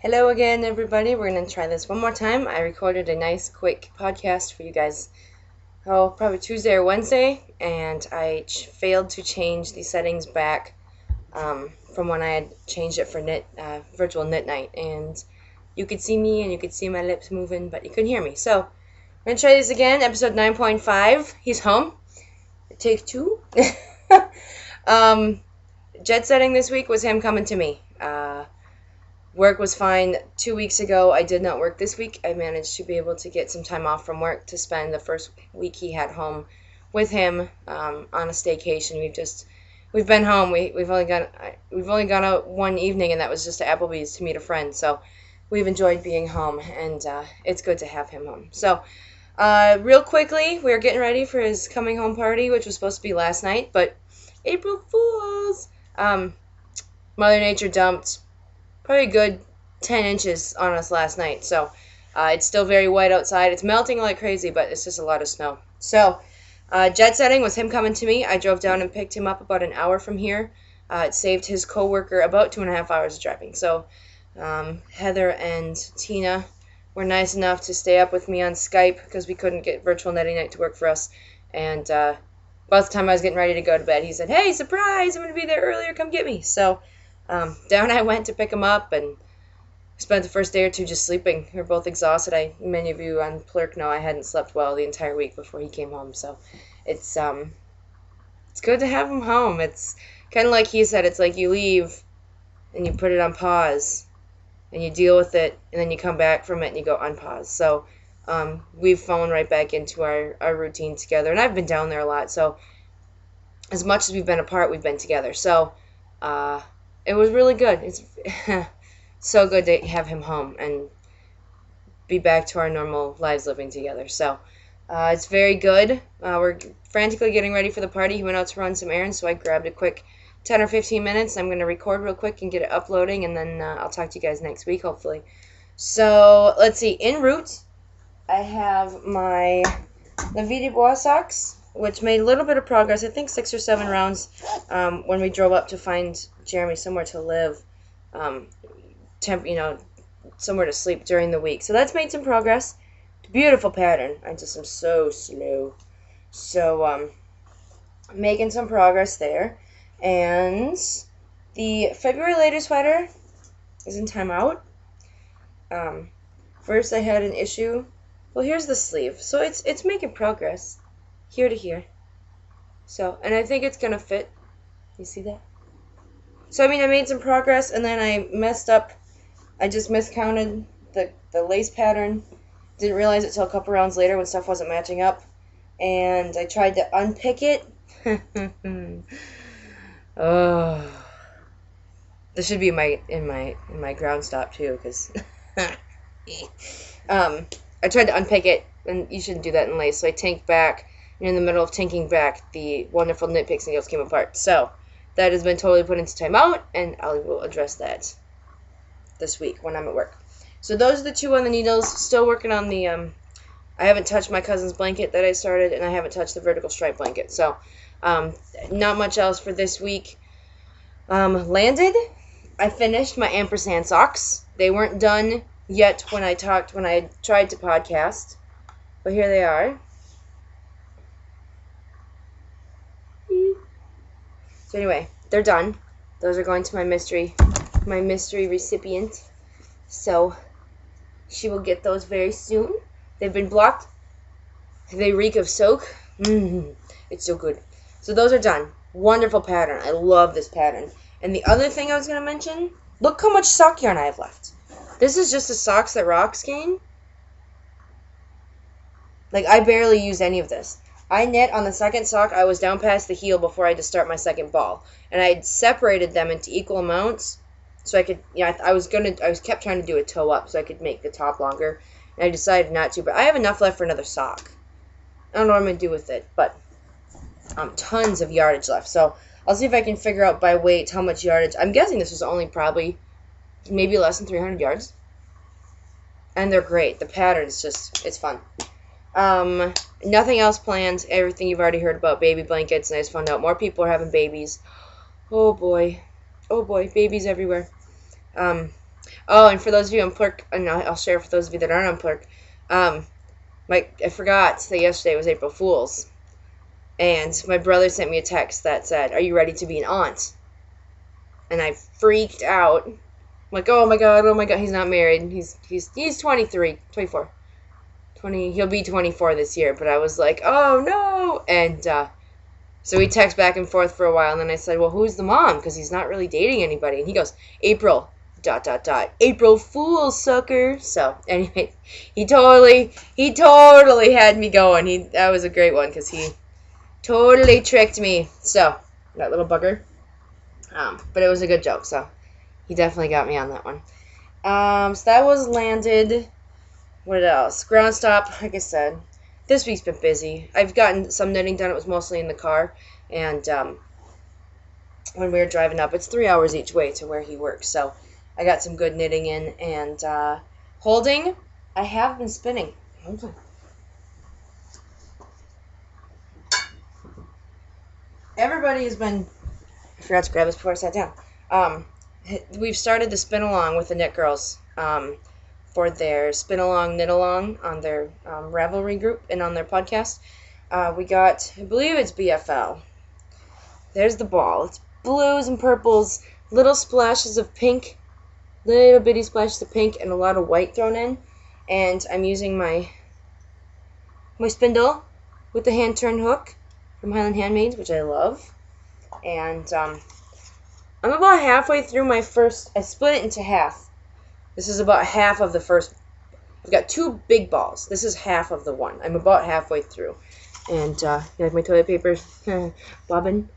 Hello again, everybody. We're going to try this one more time. I recorded a nice, quick podcast for you guys, probably Tuesday or Wednesday, and I failed to change the settings back from when I had changed it for virtual knit night. And you could see me and you could see my lips moving, but you couldn't hear me. So we're going to try this again, episode 9.5. He's home. Take two. Jet setting this week was him coming to me. Work was fine 2 weeks ago. I did not work this week. I managed to be able to get some time off from work to spend the first week he had home with him on a staycation. We've been home. We've only gone out one evening, and that was just to Applebee's to meet a friend. So we've enjoyed being home, and it's good to have him home. So real quickly, we're getting ready for his coming home party, which was supposed to be last night, but April Fools. Mother Nature dumped probably a good 10 inches on us last night. So it's still very wet outside. It's melting like crazy, but it's just a lot of snow. So jet setting was him coming to me. I drove down and picked him up about an hour from here. It saved his coworker about 2.5 hours of driving. So Heather and Tina were nice enough to stay up with me on Skype because we couldn't get virtual netting night to work for us. And by the time I was getting ready to go to bed, he said, "Hey, surprise, I'm going to be there earlier. Come get me." So down I went to pick him up and spent the first day or two just sleeping. We were both exhausted. Many of you on Plurk know I hadn't slept well the entire week before he came home. So it's good to have him home. It's kind of like he said, it's like you leave and you put it on pause and you deal with it and then you come back from it and you go unpause. So we've fallen right back into our routine together. And I've been down there a lot. So as much as we've been apart, we've been together. So it was really good. It's so good to have him home and be back to our normal lives living together. So it's very good. We're frantically getting ready for the party. He went out to run some errands, so I grabbed a quick 10 or 15 minutes. I'm going to record real quick and get it uploading, and then I'll talk to you guys next week, hopefully. So let's see. En route, I have my Navy Bois socks, which made a little bit of progress, I think 6 or 7 rounds, when we drove up to find Jeremy somewhere to live, somewhere to sleep during the week. So that's made some progress. Beautiful pattern. I just am so slow. So, making some progress there. And the February later sweater is in timeout. First I had an issue. Well, here's the sleeve. So it's making progress. Here to here. So, and I think it's going to fit. You see that? So, I made some progress, and then I messed up. I just miscounted the lace pattern. Didn't realize it till a couple rounds later when stuff wasn't matching up. And I tried to unpick it. Oh. This should be in my ground stop, too, because I tried to unpick it, and you shouldn't do that in lace. So I tanked back. And in the middle of tanking back, the wonderful knit picks needles came apart. So that has been totally put into timeout, and I will address that this week when I'm at work. So those are the two on the needles. Still working on the, I haven't touched my cousin's blanket that I started, and I haven't touched the vertical stripe blanket. So not much else for this week. Landed. I finished my ampersand socks. They weren't done yet when I tried to podcast, but here they are. So anyway, they're done. Those are going to my mystery recipient. So she will get those very soon. They've been blocked. They reek of soak. It's so good. So those are done. Wonderful pattern. I love this pattern. And the other thing I was going to mention, look how much sock yarn I have left. This is just the Socks That Rock skein. Like, I barely use any of this. I knit on the second sock. I was down past the heel before I had to start my second ball. And I had separated them into equal amounts. So I could, I kept trying to do a toe up so I could make the top longer. And I decided not to, but I have enough left for another sock. I don't know what I'm going to do with it, but tons of yardage left. So I'll see if I can figure out by weight how much yardage. I'm guessing this was only probably maybe less than 300 yards. And they're great. The pattern is just, it's fun. Nothing else planned. Everything you've already heard about. Baby blankets, and I just found out more people are having babies. Oh boy, babies everywhere. Oh, and for those of you on Plurk, and I'll share for those of you that aren't on Plurk, I forgot that yesterday was April Fool's, and my brother sent me a text that said, "Are you ready to be an aunt?" And I freaked out. I'm like, oh my god, he's not married. He's 23, 24. 20, he'll be 24 this year, but I was like, oh no. And so we text back and forth for a while, and then I said, well, who's the mom? Because he's not really dating anybody. And he goes, April, ... April Fool's, sucker. So anyway, he totally had me going. That was a great one because he totally tricked me. So that little bugger. But it was a good joke, so he definitely got me on that one. So that was landed. What else? Ground stop, like I said. This week's been busy. I've gotten some knitting done. It was mostly in the car. And when we were driving up, it's 3 hours each way to where he works. So I got some good knitting in. And holding, I have been spinning. Hold on. Everybody has been... I forgot to grab this before I sat down. We've started the spin along with the Knit Girls for their spin along, knit along on their Ravelry group and on their podcast. We got, I believe it's BFL. There's the ball. It's blues and purples, little splashes of pink, little bitty splashes of pink, and a lot of white thrown in. And I'm using my spindle with the hand turn hook from Highland Handmaids, which I love. And I'm about halfway through my first. I split it into half. This is about half of the first. I've got 2 big balls. This is half of the one. I'm about halfway through. And you like my toilet paper bobbin?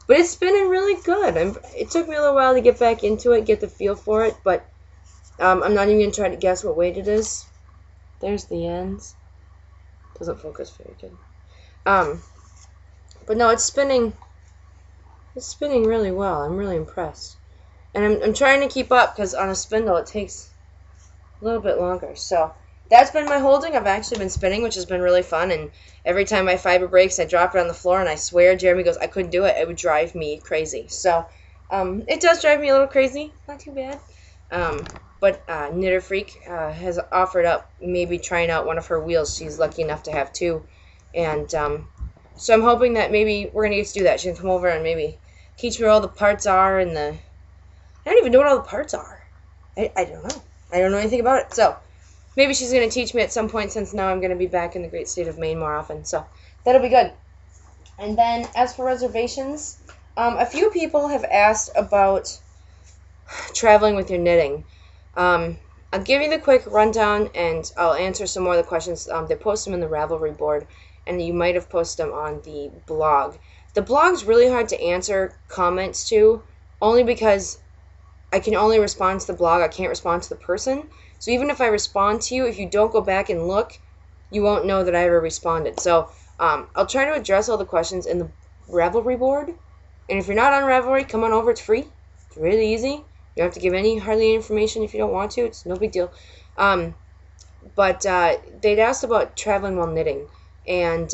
But it's spinning really good. It took me a little while to get back into it, get the feel for it. But I'm not even going to try to guess what weight it is. There's the ends. Doesn't focus very good. But no, it's spinning. It's spinning really well. I'm really impressed. And I'm trying to keep up because on a spindle it takes a little bit longer. So that's been my holding. I've actually been spinning, which has been really fun. And every time my fiber breaks, I drop it on the floor. And I swear, Jeremy goes, I couldn't do it. It would drive me crazy. So it does drive me a little crazy. Not too bad. But Knitter Freak has offered up maybe trying out one of her wheels. She's lucky enough to have 2. And so I'm hoping that maybe we're going to get to do that. She can come over and maybe teach me where all the parts are and I don't even know what all the parts are. I don't know. I don't know anything about it. So maybe she's going to teach me at some point since now I'm going to be back in the great state of Maine more often. So that'll be good. And then as for reservations, a few people have asked about traveling with your knitting. I'll give you the quick rundown and I'll answer some more of the questions. They post them in the Ravelry board and you might have posted them on the blog. The blog's really hard to answer comments to, only because I can only respond to the blog. I can't respond to the person. So even if I respond to you, if you don't go back and look, you won't know that I ever responded. So I'll try to address all the questions in the Ravelry board. And if you're not on Ravelry, come on over. It's free. It's really easy. You don't have to give hardly any information if you don't want to. It's no big deal. But they'd asked about traveling while knitting. And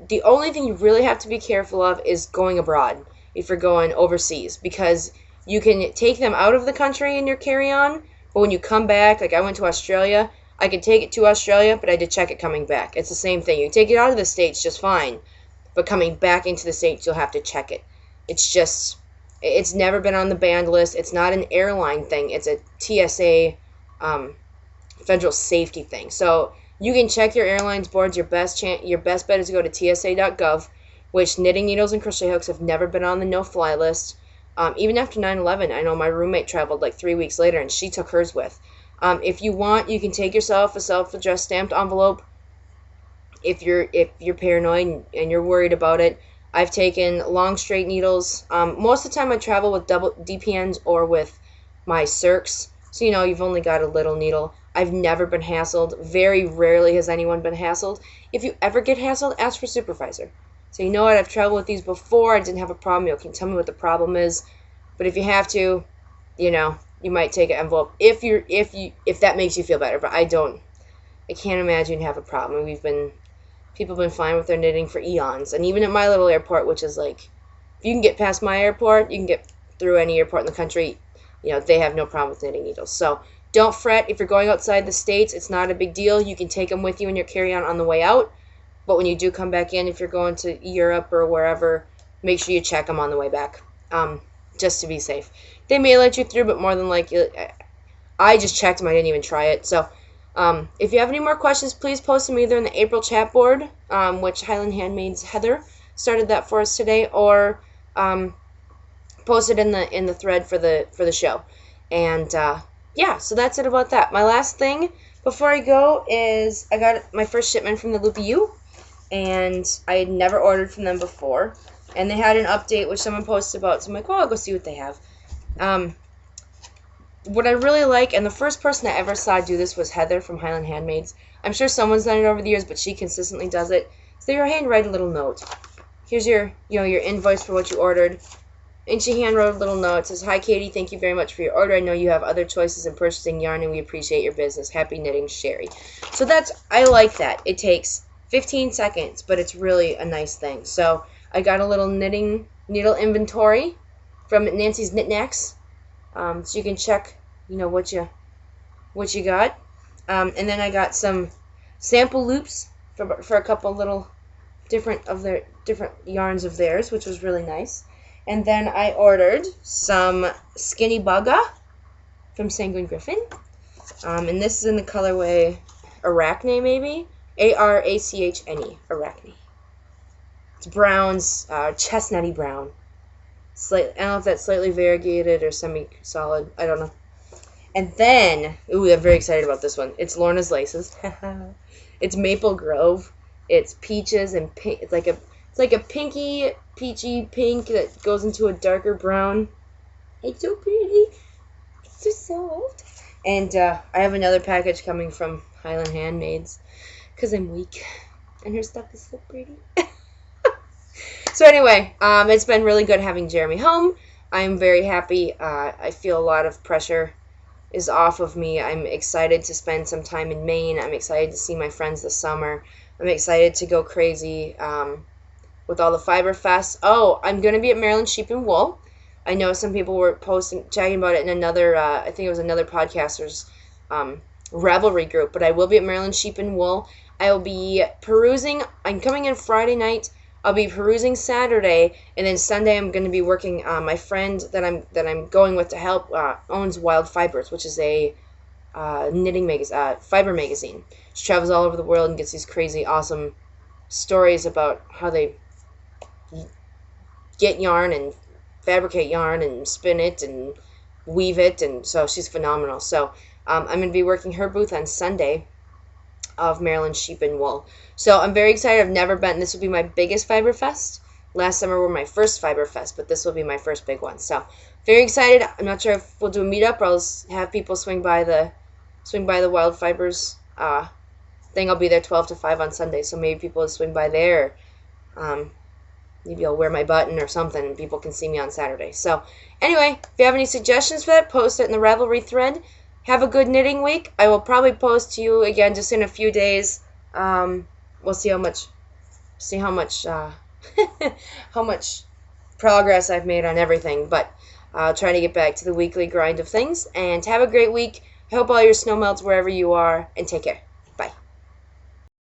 the only thing you really have to be careful of is going abroad if you're going overseas, because you can take them out of the country in your carry-on, but when you come back, like I went to Australia, I could take it to Australia, but I did check it coming back. It's the same thing. You take it out of the States just fine, but coming back into the States, you'll have to check it. It's never been on the banned list. It's not an airline thing. It's a TSA federal safety thing. So you can check your airlines boards. Your best bet is to go to tsa.gov, which knitting needles and crochet hooks have never been on the no-fly list. Even after 9/11, I know my roommate traveled like 3 weeks later, and she took hers with. If you want, you can take yourself a self-addressed stamped envelope. If you're paranoid and you're worried about it, I've taken long straight needles. Most of the time, I travel with double DPNs or with my Circs. So you've only got a little needle. I've never been hassled. Very rarely has anyone been hassled. If you ever get hassled, ask for a supervisor. So you know what, I've traveled with these before. I didn't have a problem. You can tell me what the problem is. But if you have to, you might take an envelope if that makes you feel better. But I can't imagine you have a problem. People have been fine with their knitting for eons. And even at my little airport, which is like, if you can get past my airport, you can get through any airport in the country. they have no problem with knitting needles. So don't fret. If you're going outside the States, it's not a big deal. You can take them with you in your carry-on on the way out. But when you do come back in, if you're going to Europe or wherever, make sure you check them on the way back, just to be safe. They may let you through, but more than likely, I just checked them. I didn't even try it. So if you have any more questions, please post them either in the April chat board, which Highland Handmaids Heather started that for us today, or post it in the thread for the show. And yeah, so that's it about that. My last thing before I go is I got my first shipment from the Loopy U, and I had never ordered from them before, and they had an update which someone posted about, so I'm like, well, I'll go see what they have. What I really like, and the first person I ever saw do this was Heather from Highland Handmaids. I'm sure someone's done it over the years, but she consistently does it. So you handwrite a little note. Here's your invoice for what you ordered. And she handwrote a little note. It says, "Hi, Katie. Thank you very much for your order. I know you have other choices in purchasing yarn, and we appreciate your business. Happy knitting, Sherry." So I like that. It takes 15 seconds, but it's really a nice thing. So I got a little knitting needle inventory from Nancy's Knit Knacks. So you can check, what you got. And then I got some sample loops for a couple little different yarns of theirs, which was really nice. And then I ordered some Skinny Bugga from Sanguine Griffin. And this is in the colorway Arachne, maybe? Arachne. Arachne. It's browns, chestnutty brown. I don't know if that's slightly variegated or semi-solid. I don't know. And then, I'm very excited about this one. It's Lorna's Laces. It's Maple Grove. It's peaches and pink. It's like a pinky, peachy pink that goes into a darker brown. It's so pretty. It's so soft. And I have another package coming from Highland Handmaids because I'm weak. And her stuff is so pretty. So anyway, it's been really good having Jeremy home. I'm very happy. I feel a lot of pressure is off of me. I'm excited to spend some time in Maine. I'm excited to see my friends this summer. I'm excited to go crazy with all the Fiber Fests. Oh, I'm going to be at Maryland Sheep and Wool. I know some people were chatting about it in another, I think it was another podcaster's Ravelry group, but I will be at Maryland Sheep and Wool. I will be perusing. I'm coming in Friday night. I'll be perusing Saturday, and then Sunday I'm going to be working. My friend that I'm going with to help owns Wild Fibers, which is a knitting fiber magazine. She travels all over the world and gets these crazy, awesome stories about how they get yarn and fabricate yarn and spin it and weave it, and so she's phenomenal. So I'm going to be working her booth on Sunday of Maryland Sheep and Wool. So I'm very excited. I've never been. This will be my biggest Fiber Fest. Last summer were my first Fiber Fest, but this will be my first big one. So very excited. I'm not sure if we'll do a meetup or I'll have people swing by the Wild Fibers thing. I'll be there 12 to 5 on Sunday, so maybe people will swing by there. Maybe I'll wear my button or something and people can see me on Saturday. So anyway, if you have any suggestions for that, post it in the Ravelry thread. Have a good knitting week. I will probably post to you again just in a few days. We'll see how much how much progress I've made on everything, but I'll try to get back to the weekly grind of things. And have a great week. I hope all your snow melts wherever you are, and take care.